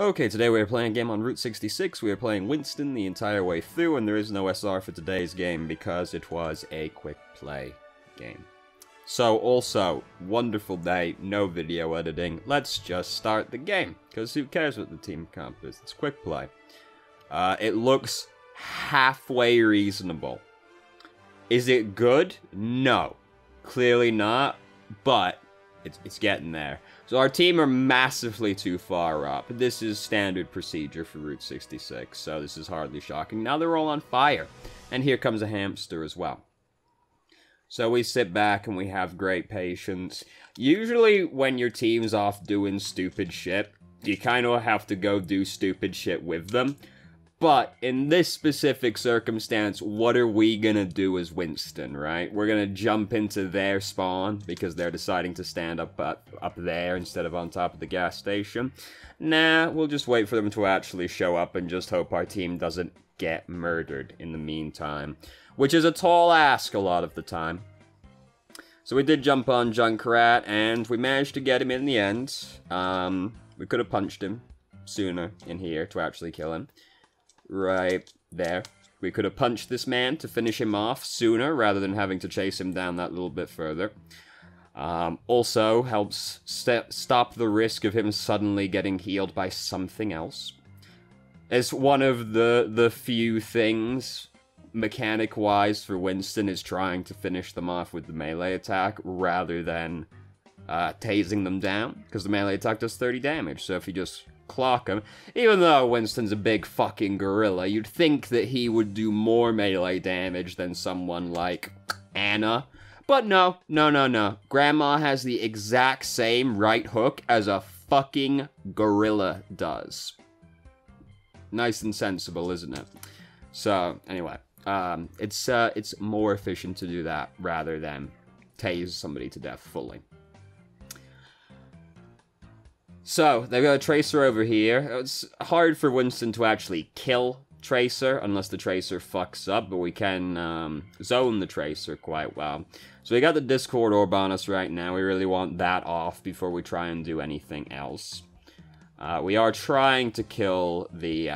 Okay, today we are playing a game on Route 66. We are playing Winston the entire way through, and there is no SR for today's game because it was a quick play game. So, also, wonderful day, no video editing. Let's just start the game, because who cares what the team comp is? It's quick play. It looks halfway reasonable. Is it good? No. Clearly not, but it's getting there. So our team are massively too far up. This is standard procedure for Route 66, so this is hardly shocking. Now they're all on fire. And here comes a hamster as well. So we sit back and we have great patience. Usually when your team's off doing stupid shit, you kind of have to go do stupid shit with them. But in this specific circumstance, what are we gonna do as Winston, right? We're gonna jump into their spawn because they're deciding to stand up there instead of on top of the gas station. Nah, we'll just wait for them to actually show up and just hope our team doesn't get murdered in the meantime. Which is a tall ask a lot of the time. So we did jump on Junkrat, and we managed to get him in the end. We could have punched him sooner in here to actually kill him. Right there. We could have punched this man to finish him off sooner rather than having to chase him down that little bit further. Also helps stop the risk of him suddenly getting healed by something else. It's one of the few things, mechanic-wise, for Winston is trying to finish them off with the melee attack rather than tasing them down, because the melee attack does 30 damage, so if you just clock him, even though Winston's a big fucking gorilla, you'd think that he would do more melee damage than someone like Anna. But no. Grandma has the exact same right hook as a fucking gorilla does. Nice and sensible, isn't it? So, anyway, it's more efficient to do that rather than tase somebody to death fully. So, they've got a Tracer over here. It's hard for Winston to actually kill Tracer, unless the Tracer fucks up, but we can zone the Tracer quite well. So we got the Discord orb on us right now. We really want that off before we try and do anything else. We are trying to kill the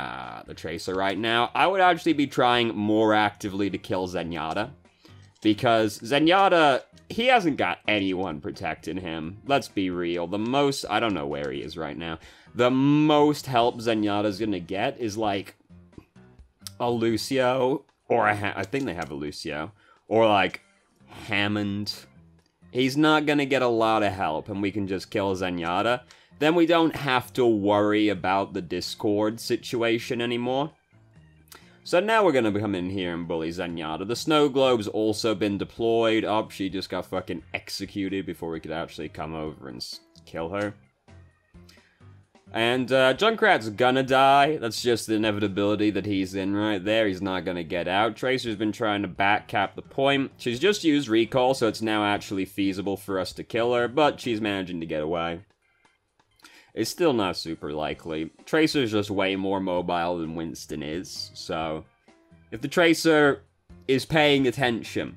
Tracer right now. I would actually be trying more actively to kill Zenyatta, because Zenyatta, he hasn't got anyone protecting him. Let's be real. The most, I don't know where he is right now. The most help Zenyatta's gonna get is like a Lucio, or I think they have a Lucio, or like Hammond. He's not gonna get a lot of help, and we can just kill Zenyatta. Then we don't have to worry about the Discord situation anymore. So now we're gonna come in here and bully Zenyatta. The snow globe's also been deployed. Oh, she just got fucking executed before we could actually come over and kill her. And Junkrat's gonna die. That's just the inevitability that he's in right there. He's not gonna get out. Tracer's been trying to backcap the point. She's just used recall, so it's now actually feasible for us to kill her, but she's managing to get away. It's still not super likely. Tracer's just way more mobile than Winston is, so if the Tracer is paying attention,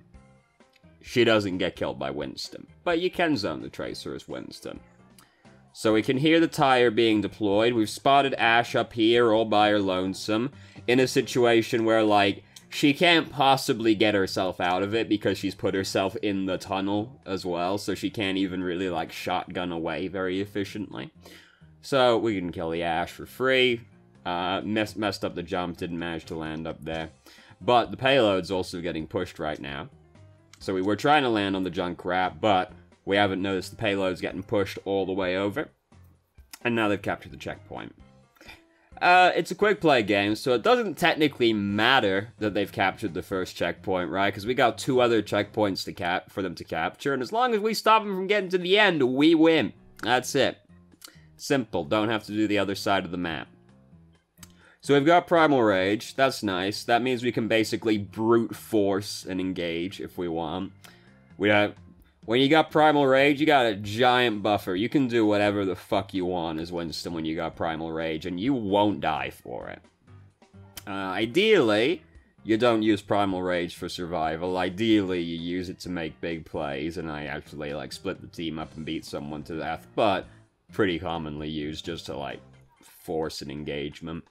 she doesn't get killed by Winston. But you can zone the Tracer as Winston. So we can hear the tire being deployed. We've spotted Ash up here all by her lonesome, in a situation where, like, she can't possibly get herself out of it because she's put herself in the tunnel as well, so she can't even really, like, shotgun away very efficiently. So, we can kill the Ash for free. Messed up the jump, didn't manage to land up there. But the payload's also getting pushed right now. So we were trying to land on the Junkrat, but we haven't noticed the payload's getting pushed all the way over. And now they've captured the checkpoint. It's a quick play game, so it doesn't technically matter that they've captured the first checkpoint, right? Because we got 2 other checkpoints for them to capture, and as long as we stop them from getting to the end, we win. That's it. Simple, don't have to do the other side of the map. So we've got Primal Rage, that's nice. That means we can basically brute force and engage if we want. When you got Primal Rage, you got a giant buffer. You can do whatever the fuck you want as Winston when you got Primal Rage, and you won't die for it. Ideally, you don't use Primal Rage for survival. Ideally, you use it to make big plays, and I actually, like, split the team up and beat someone to death, but pretty commonly used just to, like, force an engagement.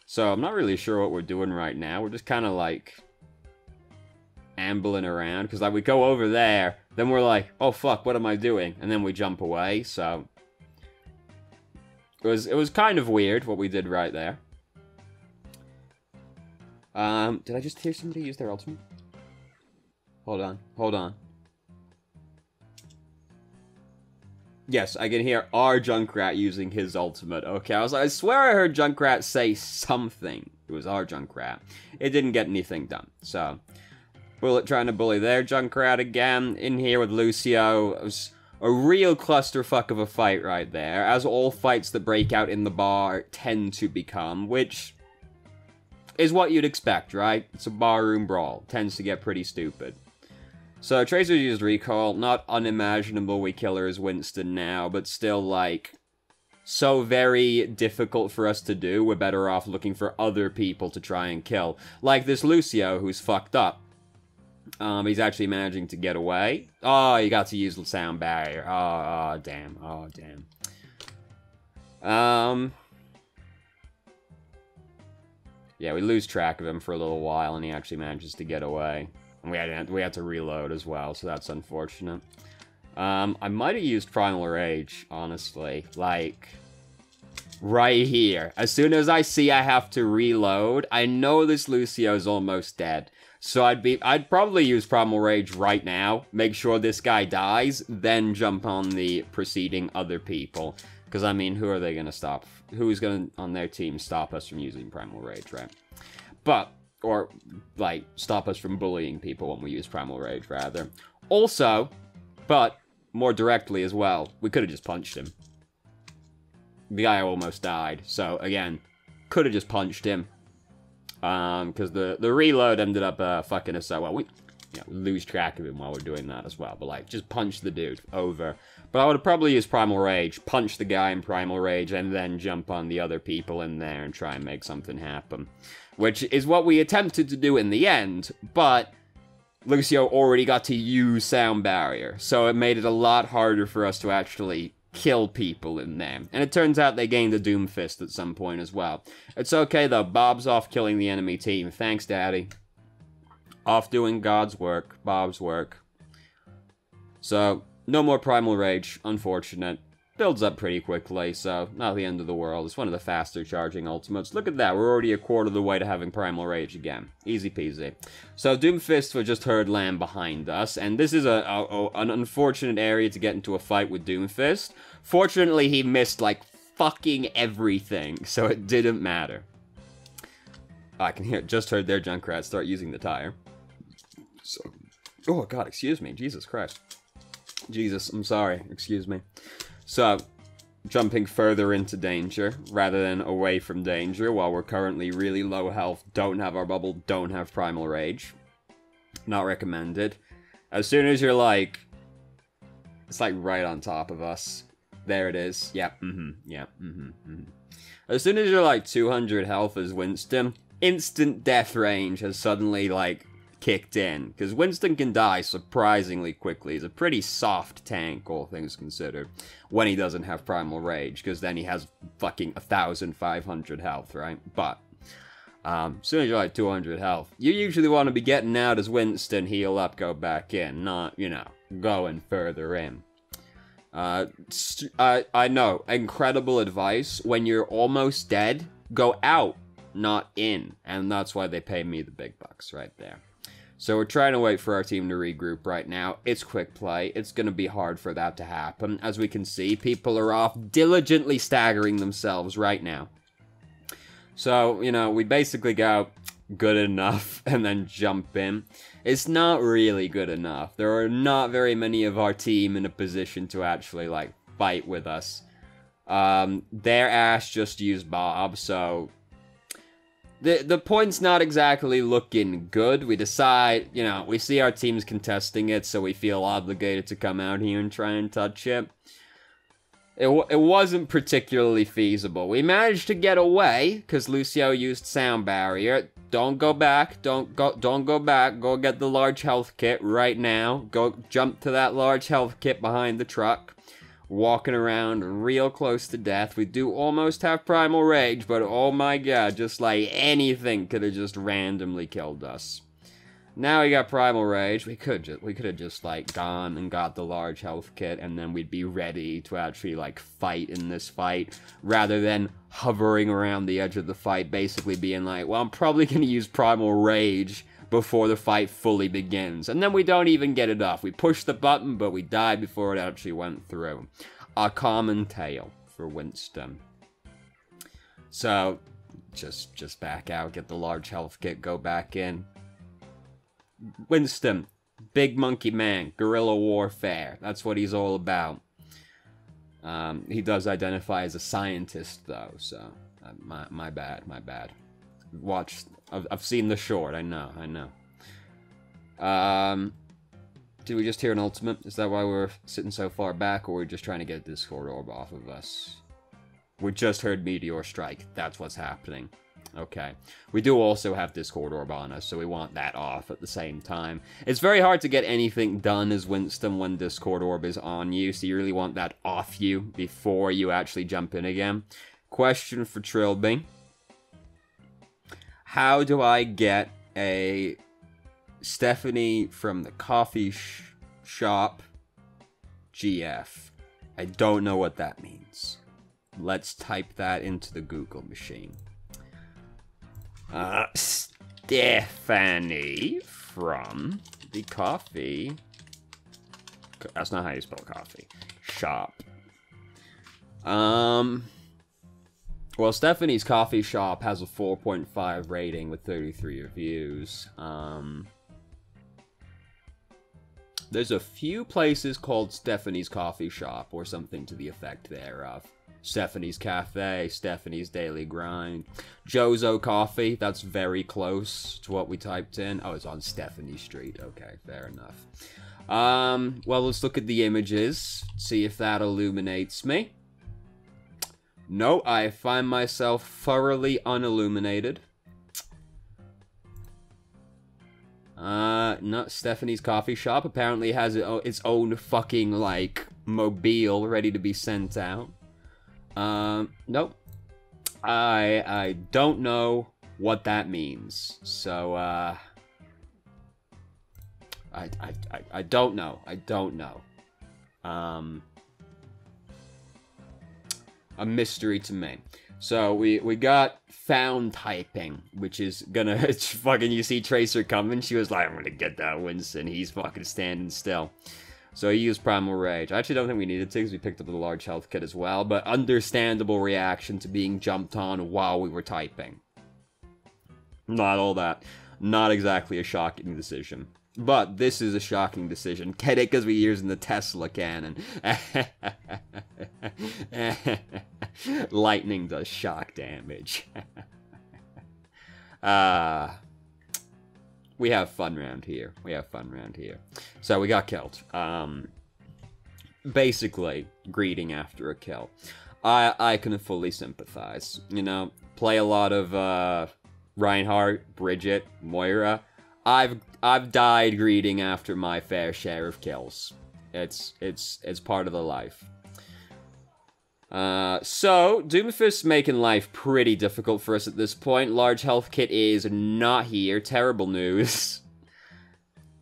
So I'm not really sure what we're doing right now. We're just kind of like ambling around, because like we go over there, then we're like, oh fuck, what am I doing? And then we jump away. So it was kind of weird what we did right there. Did I just hear somebody use their ultimate? Hold on. Yes, I can hear our Junkrat using his ultimate. Okay, I swear I heard Junkrat say something. It was our Junkrat. It didn't get anything done, so. Bullet trying to bully their Junkrat again. In here with Lucio. It was a real clusterfuck of a fight right there, as all fights that break out in the bar tend to become, which is what you'd expect, right? It's a barroom brawl. Tends to get pretty stupid. So, Tracer used recall. Not unimaginable we kill her as Winston now, but still, like, so very difficult for us to do. We're better off looking for other people to try and kill. Like this Lucio, who's fucked up. He's actually managing to get away. Oh, he got to use the sound barrier. Oh, damn. Oh, damn. Yeah, we lose track of him for a little while, and he actually manages to get away. And we had to reload as well, so that's unfortunate. I might have used Primal Rage, honestly. Like, right here. As soon as I see I have to reload, I know this Lucio's almost dead. So I'd probably use Primal Rage right now, make sure this guy dies, then jump on the preceding other people. Because, I mean, who are they going to stop? Who's going to, on their team, stop us from using Primal Rage, right? But, or, like, stop us from bullying people when we use Primal Rage, rather. Also, but, more directly as well, we could have just punched him. The guy almost died, so, again, could have just punched him. Because the reload ended up fucking us out. Well, we lose track of him while we're doing that as well. But, like, just punch the dude over. But I would have probably used Primal Rage, punch the guy in Primal Rage, and then jump on the other people in there and try and make something happen. Which is what we attempted to do in the end, but Lucio already got to use Sound Barrier, so it made it a lot harder for us to actually kill people in there. And it turns out they gained a Doom Fist at some point as well. It's okay though, Bob's off killing the enemy team. Thanks, Daddy. Off doing God's work, Bob's work. So, no more Primal Rage, unfortunate. Builds up pretty quickly, so not the end of the world. It's one of the faster charging ultimates. Look at that, we're already a quarter of the way to having Primal Rage again. Easy peasy. So Doomfist was just heard land behind us, and this is an unfortunate area to get into a fight with Doomfist. Fortunately, he missed, like, fucking everything, so it didn't matter. I can just heard their Junkrat start using the tire. So, oh god, excuse me, Jesus Christ. Jesus, I'm sorry, excuse me. So, jumping further into danger, rather than away from danger, while we're currently really low health, don't have our bubble, don't have Primal Rage. Not recommended. As soon as you're like... It's like right on top of us. There it is. Yep, As soon as you're like 200 health as Winston, instant death range has suddenly, like, kicked in. Because Winston can die surprisingly quickly. He's a pretty soft tank, all things considered, when he doesn't have Primal Rage, because then he has fucking 1,500 health, right? But, as soon as you're like 200 health, you usually want to be getting out as Winston, heal up, go back in, not, you know, going further in. I know, incredible advice, when you're almost dead, go out, not in, and that's why they pay me the big bucks right there. So we're trying to wait for our team to regroup right now. It's quick play. It's going to be hard for that to happen. As we can see, people are off diligently staggering themselves right now. So, you know, we basically go good enough and then jump in. It's not really good enough. There are not very many of our team in a position to actually, like, fight with us. Their ass just used Bob, so... The point's not exactly looking good. We decide, you know, we see our teams contesting it, so we feel obligated to come out here and try and touch it. It wasn't particularly feasible. We managed to get away, because Lucio used Sound Barrier. Don't go back, don't go back. Go get the large health kit right now. Go jump to that large health kit behind the truck. walking around real close to death. We do almost have Primal Rage, but oh my god, just like anything could have just randomly killed us. Now we got Primal Rage. We could have just like gone and got the large health kit, and then we'd be ready to actually like fight in this fight, rather than hovering around the edge of the fight, basically being like, well, I'm probably gonna use Primal Rage before the fight fully begins, and then we don't even get it off. We push the button, but we die before it actually went through. A common tale for Winston. So, just back out, get the large health kit, go back in. Winston, big monkey man, guerrilla warfare. That's what he's all about. He does identify as a scientist, though, so my bad. I've seen the short. I know. Did we just hear an ultimate? Is that why we're sitting so far back, or we're just trying to get Discord orb off of us? We just heard Meteor Strike. That's what's happening. Okay. We do also have Discord orb on us, so we want that off at the same time. It's very hard to get anything done as Winston when Discord orb is on you, so you really want that off you before you actually jump in again. Question for Trilby. How do I get a Stephanie from the coffee shop GF? I don't know what that means. Let's type that into the Google machine. Stephanie from the coffee... That's not how you spell coffee. Shop. Well, Stephanie's Coffee Shop has a 4.5 rating with 33 reviews. There's a few places called Stephanie's Coffee Shop, or something to the effect thereof. Stephanie's Cafe, Stephanie's Daily Grind. Jozo Coffee, that's very close to what we typed in. Oh, it's on Stephanie Street. Okay, fair enough. Well, let's look at the images, see if that illuminates me. No, I find myself thoroughly unilluminated. No, Stephanie's Coffee Shop apparently has its own fucking, like, mobile ready to be sent out. Nope. I don't know what that means. So, I don't know. I don't know. A mystery to me. So, we got found typing, which is gonna, it's fucking, you see Tracer coming, she was like, I'm gonna get that Winston, he's fucking standing still. So he used Primal Rage. I actually don't think we needed to, because we picked up the large health kit as well, but understandable reaction to being jumped on while we were typing. Not all that. Not exactly a shocking decision. But this is a shocking decision. Get it? Because we're using the Tesla cannon. Lightning does shock damage. We have fun around here. So we got killed. Basically, greeting after a kill. I can fully sympathize. You know, play a lot of Reinhardt, Bridget, Moira. I've died greeting after my fair share of kills. It's part of the life. So, Doomfist's making life pretty difficult for us at this point. Large health kit is not here. Terrible news.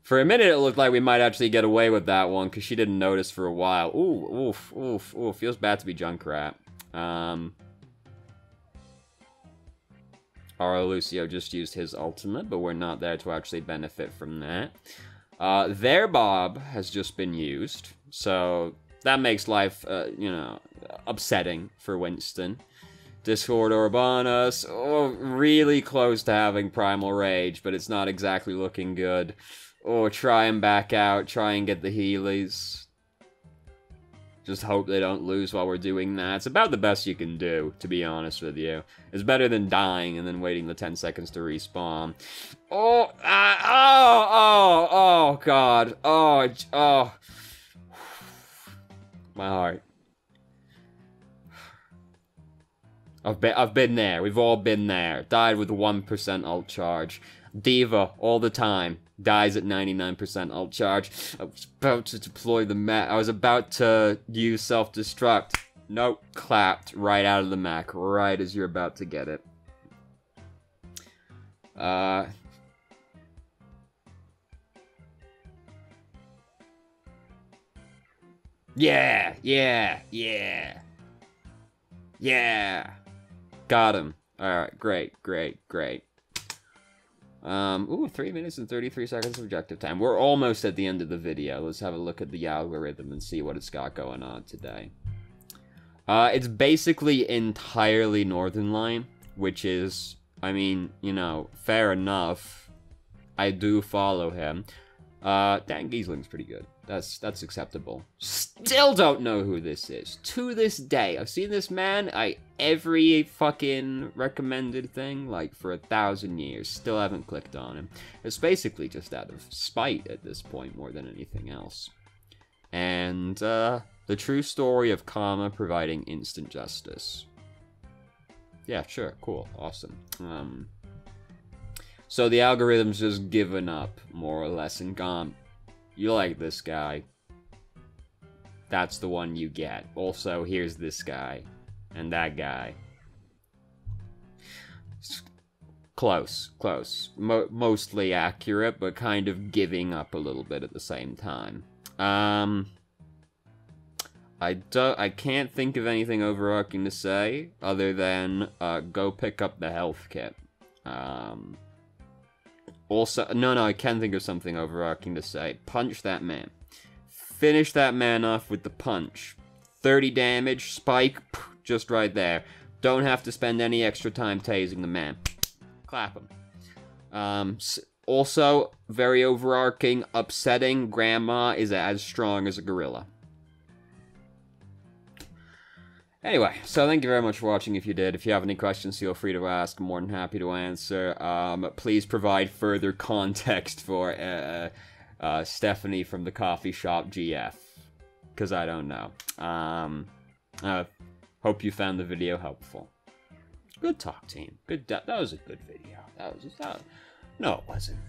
For a minute, it looked like we might actually get away with that one, because she didn't notice for a while. Ooh, oof. Feels bad to be Junkrat. Our Lucio just used his ultimate, but we're not there to actually benefit from that. Their Bob has just been used, so that makes life, you know, upsetting for Winston. Discord Urbanus, oh, really close to having Primal Rage, but it's not exactly looking good. Oh, try and back out, try and get the Heelys. Just hope they don't lose while we're doing that. It's about the best you can do, to be honest with you. It's better than dying and then waiting the 10 seconds to respawn. Oh, oh, God. Oh. My heart. I've been there. We've all been there. Died with 1% ult charge. Diva, all the time. Dies at 99% ult charge. I was about to deploy the mech. I was about to use self-destruct. Nope. Clapped right out of the mech. Right as you're about to get it. Yeah! Got him. Alright, great. Ooh, 3 minutes and 33 seconds of objective time. We're almost at the end of the video. Let's have a look at the algorithm and see what it's got going on today. It's basically entirely Northern Line, which is, I mean, you know, fair enough. I do follow him. Dan Giesling's pretty good. That's acceptable. Still don't know who this is. To this day. I've seen this man, every fucking recommended thing, like, for 1,000 years. Still haven't clicked on him. It's basically just out of spite at this point, more than anything else. And, the true story of karma providing instant justice. Yeah, sure, cool, awesome. So the algorithm's just given up, more or less, and gone, you like this guy. That's the one you get. Also, here's this guy. And that guy. Close. Mostly accurate, but kind of giving up a little bit at the same time. I can't think of anything overarching to say, other than, go pick up the health kit. Also, no, I can think of something overarching to say. Punch that man. Finish that man off with the punch. 30 damage, spike, just right there. Don't have to spend any extra time tasing the man. Clap him. Also, very overarching, upsetting, Grandma is as strong as a gorilla. Anyway, so thank you very much for watching if you did. If you have any questions, feel free to ask. I'm more than happy to answer. Please provide further context for Stephanie from the coffee shop GF. Because I don't know. Hope you found the video helpful. Good talk, team. That was a good video. No, it wasn't.